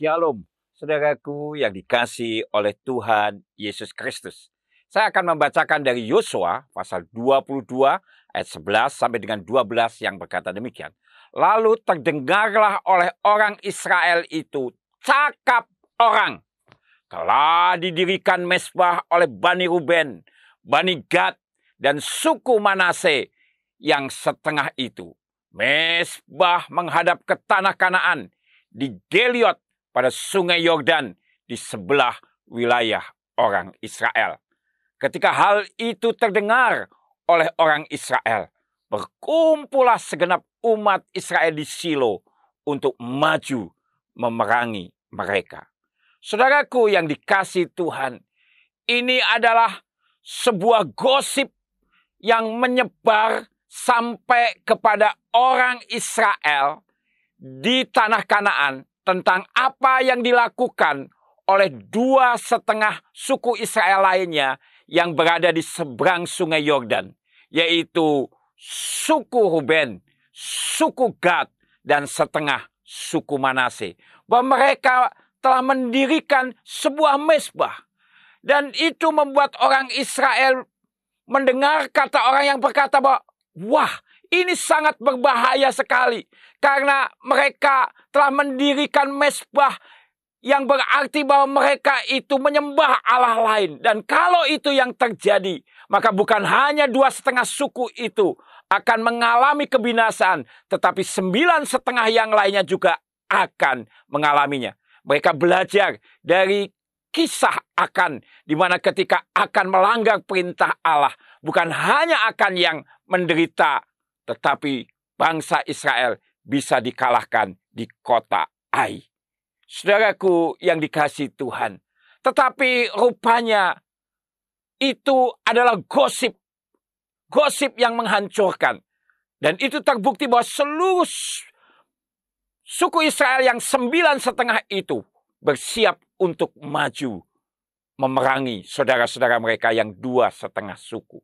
Shalom, saudaraku yang dikasihi oleh Tuhan Yesus Kristus. Saya akan membacakan dari Yosua pasal 22 ayat 11 sampai dengan 12 yang berkata demikian. Lalu terdengarlah oleh orang Israel itu cakap orang. Telah didirikan mezbah oleh Bani Ruben, Bani Gad, dan suku Manase yang setengah itu. Mezbah menghadap ke tanah Kanaan di Geliot pada sungai Yordan di sebelah wilayah orang Israel. Ketika hal itu terdengar oleh orang Israel, berkumpullah segenap umat Israel di Silo untuk maju memerangi mereka. Saudaraku yang dikasihi Tuhan, ini adalah sebuah gosip yang menyebar sampai kepada orang Israel di tanah Kanaan tentang apa yang dilakukan oleh 2,5 suku Israel lainnya yang berada di seberang sungai Yordan, yaitu suku Ruben, suku Gad, dan setengah suku Manase. Bahwa mereka telah mendirikan sebuah mezbah, dan itu membuat orang Israel mendengar kata orang yang berkata bahwa, wah, ini sangat berbahaya sekali. Karena mereka telah mendirikan mezbah yang berarti bahwa mereka itu menyembah Allah lain. Dan kalau itu yang terjadi, maka bukan hanya 2,5 suku itu akan mengalami kebinasaan, tetapi 9,5 yang lainnya juga akan mengalaminya. Mereka belajar dari kisah Akan, di mana ketika Akan melanggar perintah Allah, bukan hanya Akan yang menderita, tetapi bangsa Israel bisa dikalahkan di kota Ai. Saudaraku yang dikasihi Tuhan, tetapi rupanya itu adalah gosip yang menghancurkan. Dan itu terbukti bahwa seluruh suku Israel yang 9,5 itu bersiap untuk maju memerangi saudara-saudara mereka yang 2,5 suku.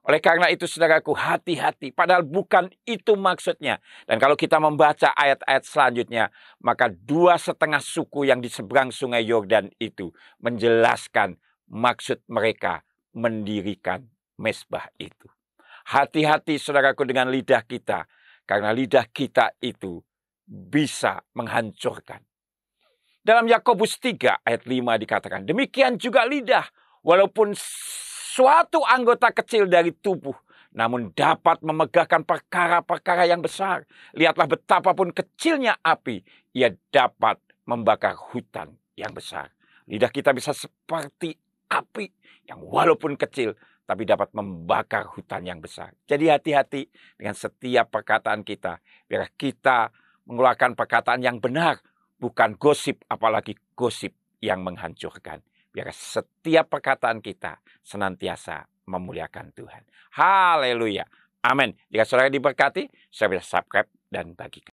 Oleh karena itu, saudaraku, hati-hati. Padahal bukan itu maksudnya. Dan kalau kita membaca ayat-ayat selanjutnya, maka 2,5 suku yang di seberang sungai Yordan itu menjelaskan maksud mereka mendirikan mezbah itu. Hati-hati, saudaraku, dengan lidah kita. Karena lidah kita itu bisa menghancurkan. Dalam Yakobus 3 ayat 5 dikatakan, demikian juga lidah, walaupun suatu anggota kecil dari tubuh, namun dapat memegahkan perkara-perkara yang besar. Lihatlah betapapun kecilnya api, ia dapat membakar hutan yang besar. Lidah kita bisa seperti api yang walaupun kecil, tapi dapat membakar hutan yang besar. Jadi hati-hati dengan setiap perkataan kita. Biar kita mengeluarkan perkataan yang benar, bukan gosip, apalagi gosip yang menghancurkan. Biar setiap perkataan kita senantiasa memuliakan Tuhan. Haleluya. Amin. Jika saudara diberkati, saya bisa subscribe dan bagikan.